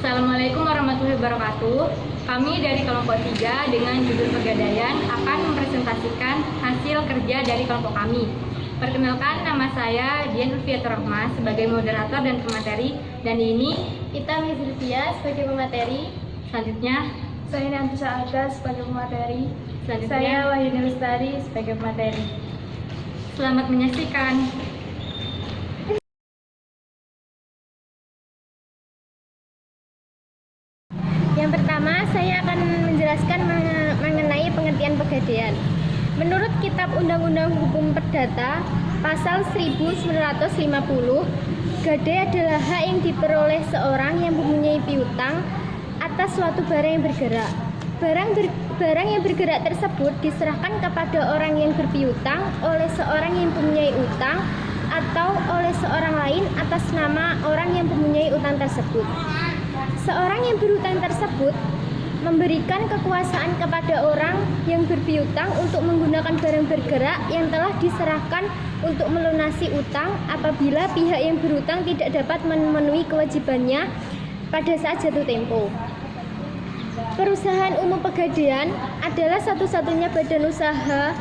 Assalamualaikum warahmatullahi wabarakatuh. Kami dari kelompok 3 dengan judul Pegadaian akan mempresentasikan hasil kerja dari kelompok kami. Perkenalkan, nama saya Dian Ulfiatur Rahma sebagai moderator dan pemateri, dan ini Ita Mizilvia sebagai pemateri. selanjutnya Saya Nantusa Aga sebagai pemateri. Selanjutnya. Saya Wahyuni Lestari sebagai pemateri. Selamat menyaksikan. Yang pertama, saya akan menjelaskan mengenai pengertian pegadaian. Menurut Kitab Undang-Undang Hukum Perdata, Pasal 1950, gadai adalah hak yang diperoleh seorang yang mempunyai piutang atas suatu barang yang bergerak. Barang yang bergerak tersebut diserahkan kepada orang yang berpiutang oleh seorang yang mempunyai utang atau oleh seorang lain atas nama orang yang mempunyai utang tersebut. Seorang yang berutang tersebut memberikan kekuasaan kepada orang yang berpiutang untuk menggunakan barang bergerak yang telah diserahkan untuk melunasi utang apabila pihak yang berutang tidak dapat memenuhi kewajibannya pada saat jatuh tempo. Perusahaan Umum Pegadaian adalah satu-satunya badan usaha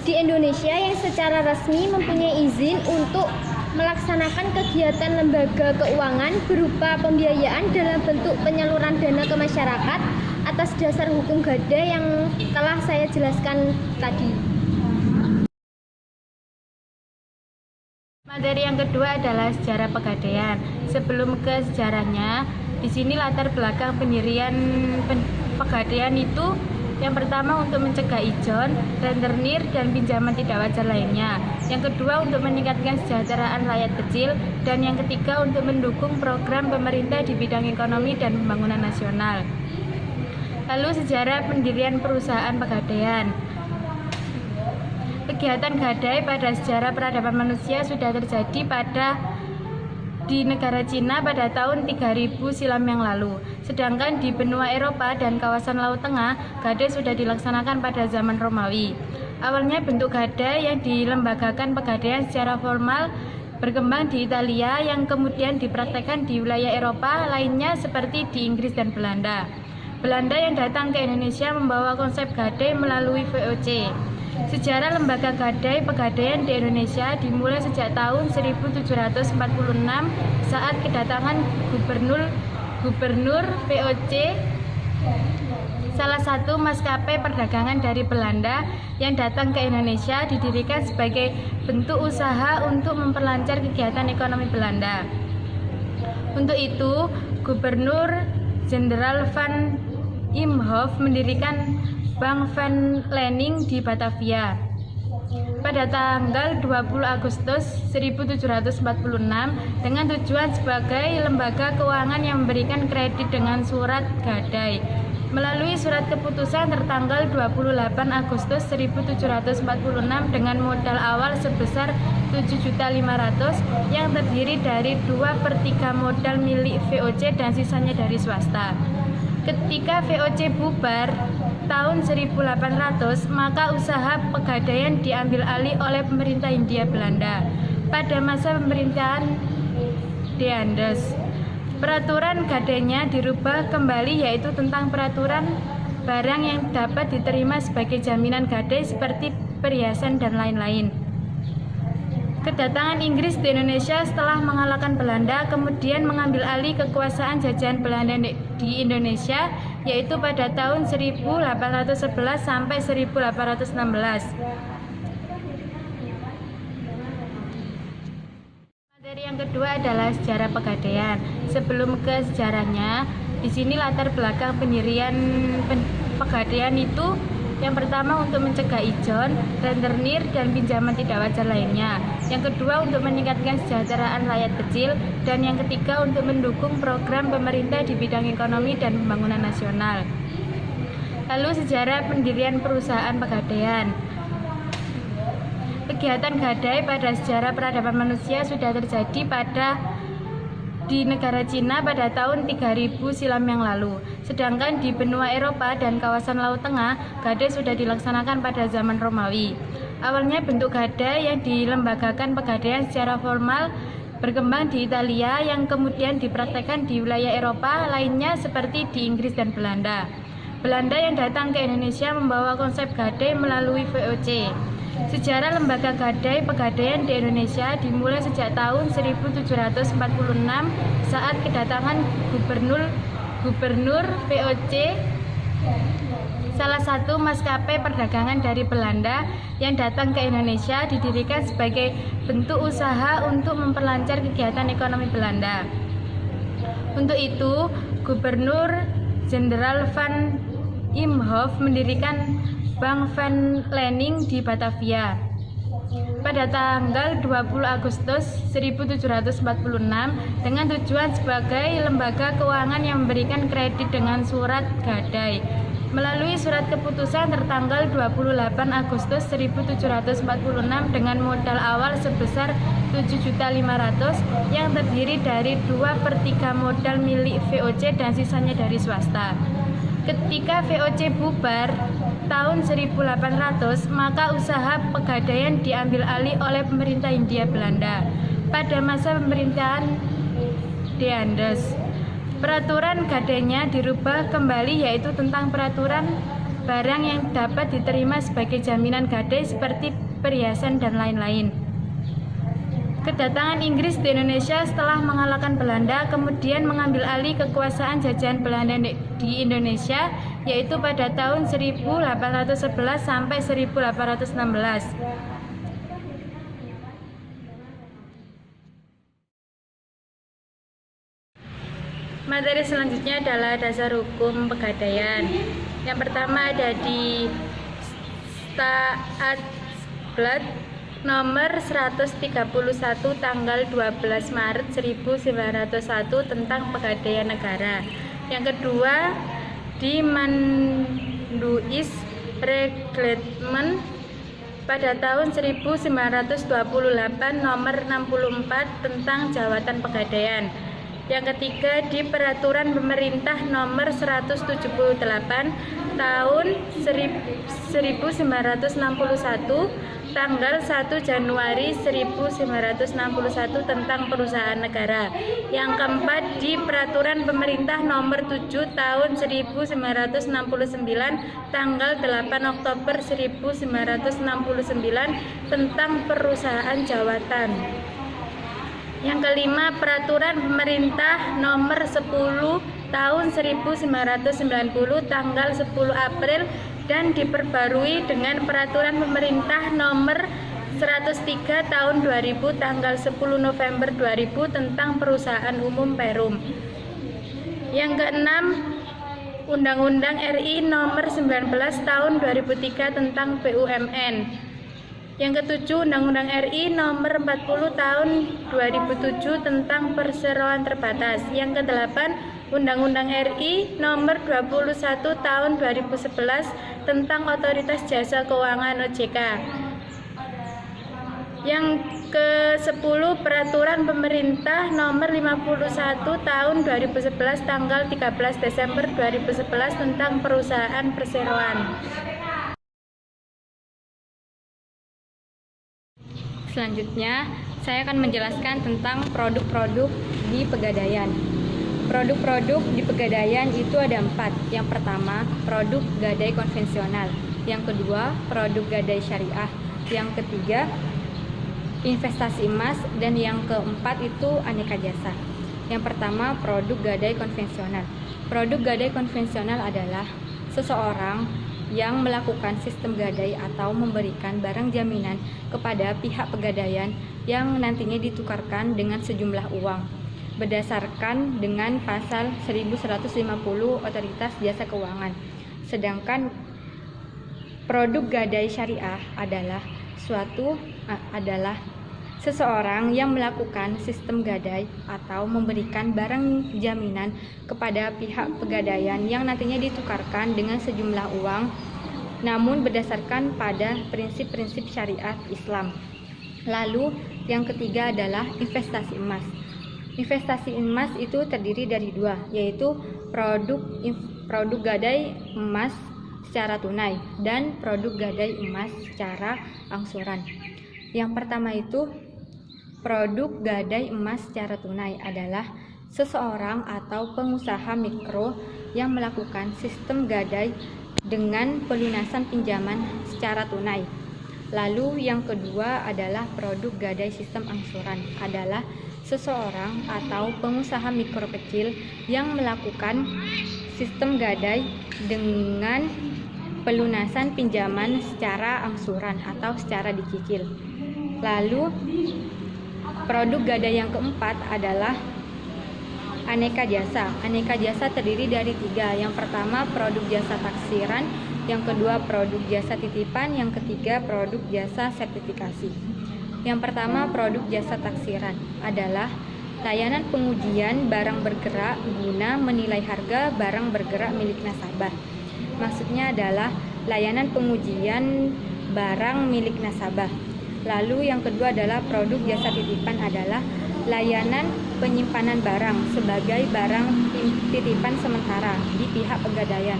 di Indonesia yang secara resmi mempunyai izin untuk melaksanakan kegiatan lembaga keuangan berupa pembiayaan dalam bentuk penyaluran dana ke masyarakat atas dasar hukum gadai yang telah saya jelaskan tadi. Materi yang kedua adalah sejarah pegadaian. Sebelum ke sejarahnya, di sini latar belakang pendirian pegadaian itu yang pertama untuk mencegah ijon, rentenir, dan pinjaman tidak wajar lainnya. Yang kedua untuk meningkatkan kesejahteraan rakyat kecil. Dan yang ketiga untuk mendukung program pemerintah di bidang ekonomi dan pembangunan nasional. Lalu sejarah pendirian perusahaan pegadaian. Kegiatan gadai pada sejarah peradaban manusia sudah terjadi di negara Cina pada tahun 3000 silam yang lalu. Sedangkan di benua Eropa dan kawasan Laut Tengah, gadai sudah dilaksanakan pada zaman Romawi. Awalnya bentuk gadai yang dilembagakan pegadaian secara formal berkembang di Italia yang kemudian dipraktekkan di wilayah Eropa lainnya seperti di Inggris dan Belanda. Belanda yang datang ke Indonesia membawa konsep gadai melalui VOC. Sejarah lembaga gadai pegadaian di Indonesia dimulai sejak tahun 1746 saat kedatangan gubernur VOC, salah satu maskapai perdagangan dari Belanda yang datang ke Indonesia, didirikan sebagai bentuk usaha untuk memperlancar kegiatan ekonomi Belanda. Untuk itu, Gubernur Jenderal Van Imhoff mendirikan Bank Van Lening di Batavia. Pada tanggal 20 Agustus 1746 dengan tujuan sebagai lembaga keuangan yang memberikan kredit dengan surat gadai. Melalui surat keputusan tertanggal 28 Agustus 1746 dengan modal awal sebesar 7.500.000 yang terdiri dari 2/3 modal milik VOC dan sisanya dari swasta. Ketika VOC bubar tahun 1800, maka usaha pegadaian diambil alih oleh pemerintah Hindia Belanda. Pada masa pemerintahan De Andes, peraturan gadainya dirubah kembali, yaitu tentang peraturan barang yang dapat diterima sebagai jaminan gadai seperti perhiasan dan lain-lain. Kedatangan Inggris di Indonesia setelah mengalahkan Belanda kemudian mengambil alih kekuasaan jajahan Belanda di Indonesia, yaitu pada tahun 1811 sampai 1816. Materi yang kedua adalah sejarah pegadaian. Sebelum ke sejarahnya, di sini latar belakang pendirian pegadaian itu yang pertama untuk mencegah ijon, rentenir, dan pinjaman tidak wajar lainnya. Yang kedua untuk meningkatkan kesejahteraan rakyat kecil. Dan yang ketiga untuk mendukung program pemerintah di bidang ekonomi dan pembangunan nasional. Lalu sejarah pendirian perusahaan pegadaian. Kegiatan gadai pada sejarah peradaban manusia sudah terjadi di negara Cina pada tahun 3000 silam yang lalu. Sedangkan di benua Eropa dan kawasan Laut Tengah, gadai sudah dilaksanakan pada zaman Romawi. Awalnya bentuk gadai yang dilembagakan pegadaian secara formal berkembang di Italia yang kemudian dipraktekkan di wilayah Eropa lainnya seperti di Inggris dan Belanda. Belanda yang datang ke Indonesia membawa konsep gadai melalui VOC. Sejarah lembaga gadai pegadaian di Indonesia dimulai sejak tahun 1746 saat kedatangan gubernur VOC, salah satu maskapai perdagangan dari Belanda yang datang ke Indonesia, didirikan sebagai bentuk usaha untuk memperlancar kegiatan ekonomi Belanda. Untuk itu, Gubernur Jenderal Van Imhoff mendirikan Bank Van Lening di Batavia. Pada tanggal 20 Agustus 1746 dengan tujuan sebagai lembaga keuangan yang memberikan kredit dengan surat gadai. Melalui surat keputusan tertanggal 28 Agustus 1746 dengan modal awal sebesar 7.500.000 yang terdiri dari 2/3 modal milik VOC dan sisanya dari swasta. Ketika VOC bubar tahun 1800, maka usaha pegadaian diambil alih oleh pemerintah Hindia Belanda. Pada masa pemerintahan De Andes, peraturan gadainya dirubah kembali, yaitu tentang peraturan barang yang dapat diterima sebagai jaminan gadai seperti perhiasan dan lain-lain. Kedatangan Inggris di Indonesia setelah mengalahkan Belanda kemudian mengambil alih kekuasaan jajahan Belanda di Indonesia, yaitu pada tahun 1811 sampai 1816. Materi selanjutnya adalah dasar hukum pegadaian. Yang pertama ada di Staatsblad nomor 131 tanggal 12 Maret 1901 tentang pegadaian negara. Yang kedua di Manduis Reglement pada tahun 1928 nomor 64 tentang jawatan pegadaian. Yang ketiga di Peraturan Pemerintah Nomor 178 Tahun 1961 tanggal 1 Januari 1961 tentang Perusahaan Negara. Yang keempat di Peraturan Pemerintah Nomor 7 Tahun 1969 tanggal 8 Oktober 1969 tentang Perusahaan Jawatan. Yang kelima, Peraturan Pemerintah Nomor 10 Tahun 1990 tanggal 10 April dan diperbarui dengan Peraturan Pemerintah Nomor 103 Tahun 2000 tanggal 10 November 2000 tentang Perusahaan Umum Perum. Yang keenam, Undang-Undang RI Nomor 19 Tahun 2003 tentang BUMN. Yang ketujuh, Undang-Undang RI Nomor 40 Tahun 2007 tentang perseroan terbatas. Yang kedelapan, Undang-Undang RI Nomor 21 Tahun 2011 tentang Otoritas Jasa Keuangan OJK. Yang ke-10, Peraturan Pemerintah Nomor 51 Tahun 2011 tanggal 13 Desember 2011 tentang perusahaan perseroan. Selanjutnya, saya akan menjelaskan tentang produk-produk di pegadaian. Produk-produk di pegadaian itu ada 4. Yang pertama, produk gadai konvensional. Yang kedua, produk gadai syariah. Yang ketiga, investasi emas. Dan yang keempat itu aneka jasa. Yang pertama, produk gadai konvensional. Produk gadai konvensional adalah seseorang yang melakukan sistem gadai atau memberikan barang jaminan kepada pihak pegadaian yang nantinya ditukarkan dengan sejumlah uang berdasarkan dengan pasal 1150 Otoritas Jasa Keuangan. Sedangkan produk gadai syariah adalah seseorang yang melakukan sistem gadai atau memberikan barang jaminan kepada pihak pegadaian yang nantinya ditukarkan dengan sejumlah uang, namun berdasarkan pada prinsip-prinsip syariat Islam. Lalu yang ketiga adalah investasi emas. Investasi emas itu terdiri dari 2, yaitu produk gadai emas secara tunai dan produk gadai emas secara angsuran. Yang pertama itu Produk gadai emas secara tunai adalah seseorang atau pengusaha mikro yang melakukan sistem gadai dengan pelunasan pinjaman secara tunai. Lalu yang kedua adalah produk gadai sistem angsuran adalah seseorang atau pengusaha mikro kecil yang melakukan sistem gadai dengan pelunasan pinjaman secara angsuran atau secara dicicil. Lalu produk gadai yang keempat adalah aneka jasa. Aneka jasa terdiri dari 3. Yang pertama produk jasa taksiran, yang kedua produk jasa titipan, yang ketiga produk jasa sertifikasi. Yang pertama produk jasa taksiran adalah layanan pengujian barang bergerak guna menilai harga barang bergerak milik nasabah. Maksudnya adalah layanan pengujian barang milik nasabah. Lalu yang kedua adalah produk jasa titipan adalah layanan penyimpanan barang sebagai barang titipan sementara di pihak pegadaian.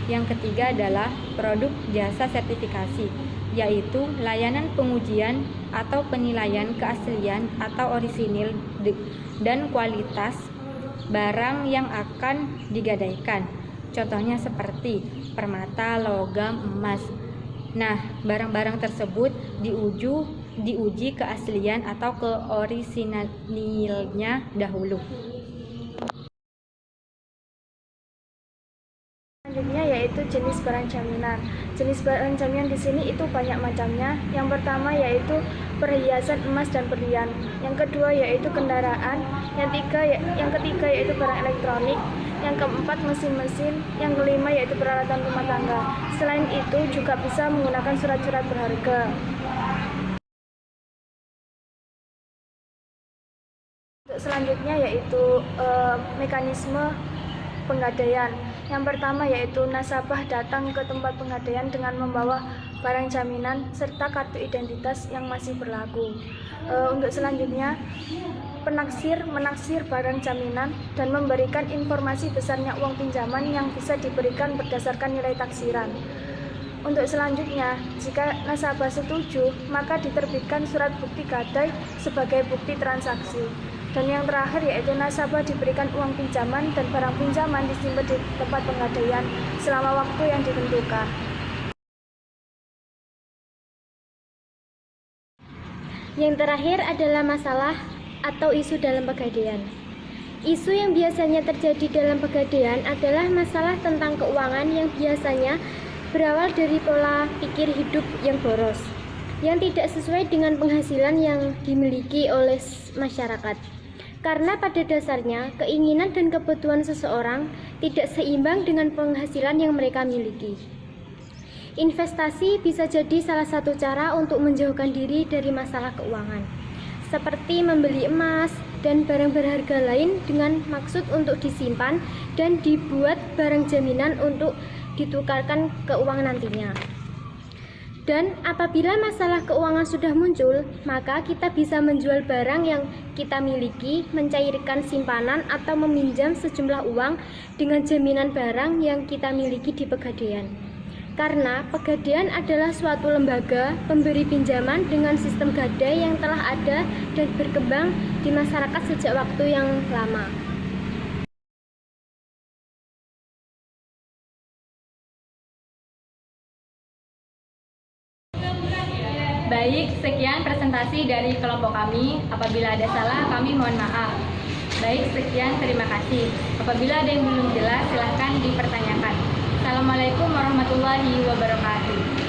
Yang ketiga adalah produk jasa sertifikasi, yaitu layanan pengujian atau penilaian keaslian atau orisinil dan kualitas barang yang akan digadaikan. Contohnya seperti permata, logam, emas. Nah, barang-barang tersebut diuji keaslian atau keorisinilnya dahulu. Selanjutnya yaitu jenis barang jaminan. Jenis barang jaminan di sini itu banyak macamnya. Yang pertama yaitu perhiasan emas dan berlian. Yang kedua yaitu kendaraan. Yang ketiga yaitu barang elektronik. Yang keempat mesin-mesin. Yang kelima yaitu peralatan rumah tangga. Selain itu juga bisa menggunakan surat-surat berharga. Selanjutnya yaitu mekanisme penggadaian. Yang pertama yaitu nasabah datang ke tempat penggadaian dengan membawa barang jaminan serta kartu identitas yang masih berlaku. Untuk selanjutnya, penaksir menaksir barang jaminan dan memberikan informasi besarnya uang pinjaman yang bisa diberikan berdasarkan nilai taksiran. Untuk selanjutnya, jika nasabah setuju, maka diterbitkan surat bukti gadai sebagai bukti transaksi. Dan yang terakhir yaitu nasabah diberikan uang pinjaman dan barang pinjaman disimpan di tempat penggadaian selama waktu yang ditentukan. Yang terakhir adalah masalah atau isu dalam pegadaian. Isu yang biasanya terjadi dalam pegadaian adalah masalah tentang keuangan yang biasanya berawal dari pola pikir hidup yang boros, yang tidak sesuai dengan penghasilan yang dimiliki oleh masyarakat. Karena pada dasarnya, keinginan dan kebutuhan seseorang tidak seimbang dengan penghasilan yang mereka miliki. Investasi bisa jadi salah satu cara untuk menjauhkan diri dari masalah keuangan, seperti membeli emas dan barang berharga lain dengan maksud untuk disimpan dan dibuat barang jaminan untuk ditukarkan ke uang nantinya. Dan apabila masalah keuangan sudah muncul, maka kita bisa menjual barang yang kita miliki, mencairkan simpanan atau meminjam sejumlah uang dengan jaminan barang yang kita miliki di pegadaian. Karena pegadaian adalah suatu lembaga pemberi pinjaman dengan sistem gadai yang telah ada dan berkembang di masyarakat sejak waktu yang lama. Baik, sekian presentasi dari kelompok kami. Apabila ada salah, kami mohon maaf. Baik, sekian, terima kasih. Apabila ada yang belum jelas, silahkan dipertanyakan. Assalamualaikum warahmatullahi wabarakatuh.